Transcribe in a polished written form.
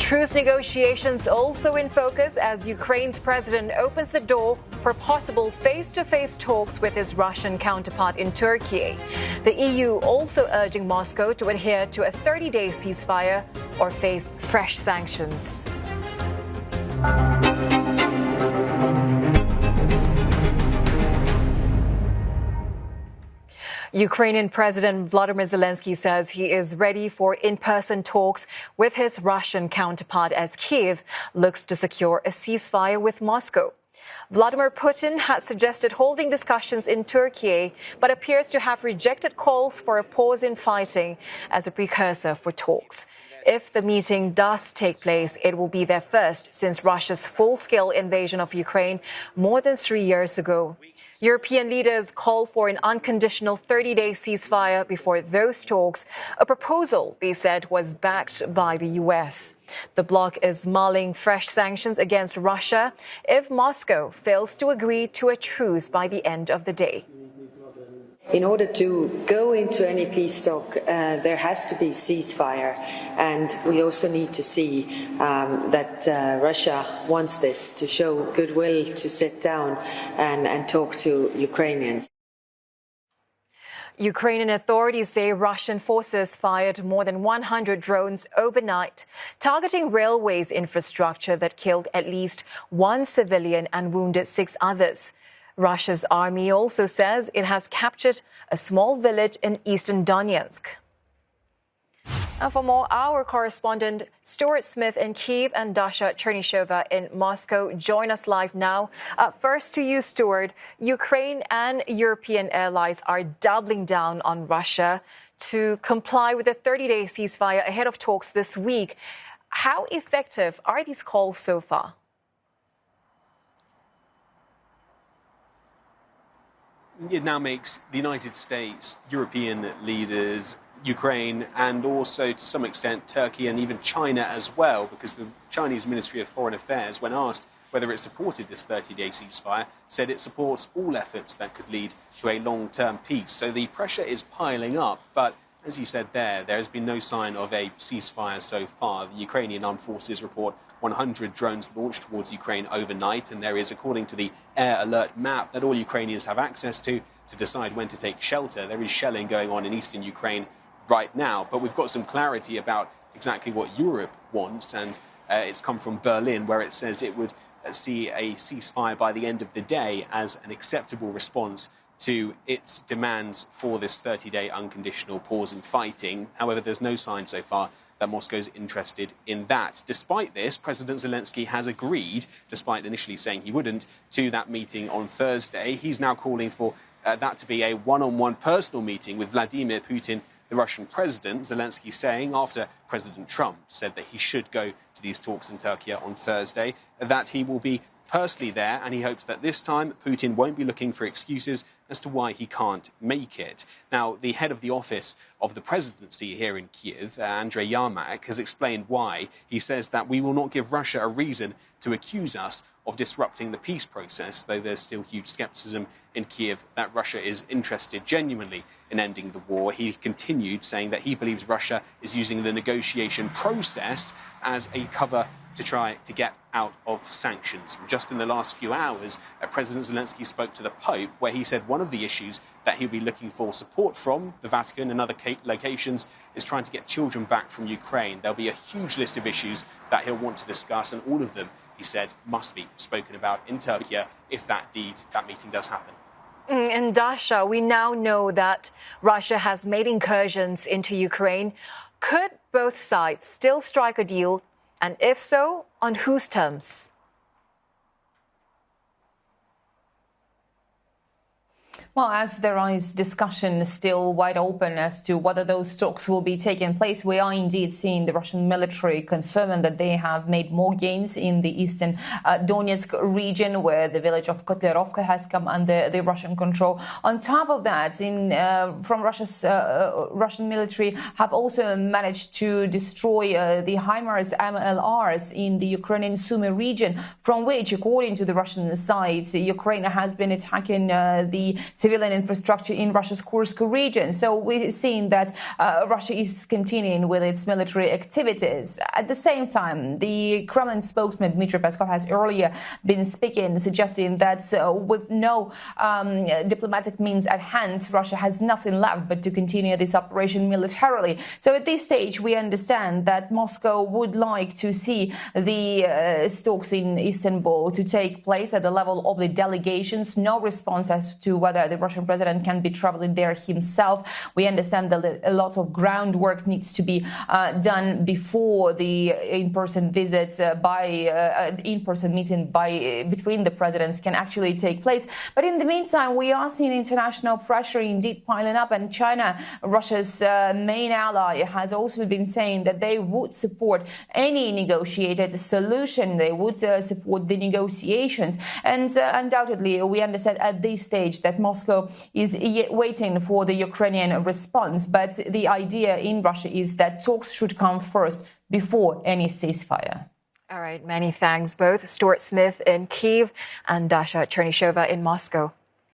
Truce negotiations also in focus as Ukraine's president opens the door for possible face-to-face talks with his Russian counterpart in Turkiye. The EU also urging Moscow to adhere to a 30-day ceasefire or face fresh sanctions. Ukrainian President Volodymyr Zelenskyy says he is ready for in-person talks with his Russian counterpart as Kyiv looks to secure a ceasefire with Moscow. Vladimir Putin had suggested holding discussions in Turkiye, but appears to have rejected calls for a pause in fighting as a precursor for talks. If the meeting does take place, it will be their first since Russia's full-scale invasion of Ukraine more than 3 years ago. European leaders call for an unconditional 30-day ceasefire before those talks, a proposal they said was backed by the US. The bloc is mulling fresh sanctions against Russia if Moscow fails to agree to a truce by the end of the day. In order to go into any peace talk, there has to be ceasefire, and we also need to see that Russia wants this to show goodwill to sit down and talk to Ukrainians. Ukrainian authorities say Russian forces fired more than 100 drones overnight, targeting railways infrastructure that killed at least 1 civilian and wounded 6 others. Russia's army also says it has captured a small village in eastern Donetsk. And for more, our correspondent Stuart Smith in Kyiv and Dasha Chernyshova in Moscow join us live now. First to you, Stuart. Ukraine and European allies are doubling down on Russia to comply with a 30-day ceasefire ahead of talks this week. How effective are these calls so far? It now makes the United States, European leaders, Ukraine, and also to some extent Turkey and even China as well, because the Chinese Ministry of Foreign Affairs, when asked whether it supported this 30-day ceasefire, said it supports all efforts that could lead to a long-term peace. So the pressure is piling up, but as you said there has been no sign of a ceasefire so far. The Ukrainian armed forces report 100 drones launched towards Ukraine overnight, and there is, according to the air alert map that all Ukrainians have access to decide when to take shelter, there is shelling going on in eastern Ukraine right now. But we've got some clarity about exactly what Europe wants, and it's come from Berlin, where it says it would see a ceasefire by the end of the day as an acceptable response to its demands for this 30-day unconditional pause in fighting. However, there's no sign so far that Moscow's interested in that. Despite this, President Zelenskyy has agreed, despite initially saying he wouldn't, to that meeting on Thursday. He's now calling for that to be a one-on-one personal meeting with Vladimir Putin, the Russian president. Zelenskyy saying, after President Trump said that he should go to these talks in Turkey on Thursday, that he will be personally there, and he hopes that this time Putin won't be looking for excuses as to why he can't make it. Now, the head of the office of the presidency here in Kyiv, Andrei Yermak, has explained why. He says that we will not give Russia a reason to accuse us of disrupting the peace process, though there's still huge skepticism in Kyiv that Russia is interested genuinely in ending the war. He continued saying that he believes Russia is using the negotiation process as a cover to try to get out of sanctions. Just in the last few hours, President Zelenskyy spoke to the Pope, where he said one of the issues that he'll be looking for support from the Vatican and other locations is trying to get children back from Ukraine. There'll be a huge list of issues that he'll want to discuss, and all of them, he said, must be spoken about in Turkey if that meeting does happen. And Dasha, we now know that Russia has made incursions into Ukraine. Could both sides still strike a deal? And if so, on whose terms? Well, as there is discussion still wide open as to whether those talks will be taking place, we are indeed seeing the Russian military confirming that they have made more gains in the eastern Donetsk region, where the village of Kotlerovka has come under the Russian control. On top of that, from Russia's Russian military have also managed to destroy the HIMARS MLRs in the Ukrainian Sumy region, from which, according to the Russian side, Ukraine has been attacking the civilian infrastructure in Russia's Kursk region. So we're seeing that Russia is continuing with its military activities. At the same time, the Kremlin spokesman Dmitry Peskov has earlier been speaking, suggesting that with no diplomatic means at hand, Russia has nothing left but to continue this operation militarily. So at this stage, we understand that Moscow would like to see the talks in Istanbul to take place at the level of the delegations. No response as to whether the Russian president can be traveling there himself. We understand that a lot of groundwork needs to be done before the in-person visit in-person meeting between the presidents can actually take place. But in the meantime, we are seeing international pressure indeed piling up, and China, Russia's main ally, has also been saying that they would support any negotiated solution. They would support the negotiations. And undoubtedly, we understand at this stage that Moscow is yet waiting for the Ukrainian response. But the idea in Russia is that talks should come first before any ceasefire. All right, many thanks both. Stuart Smith in Kyiv and Dasha Chernyshova in Moscow.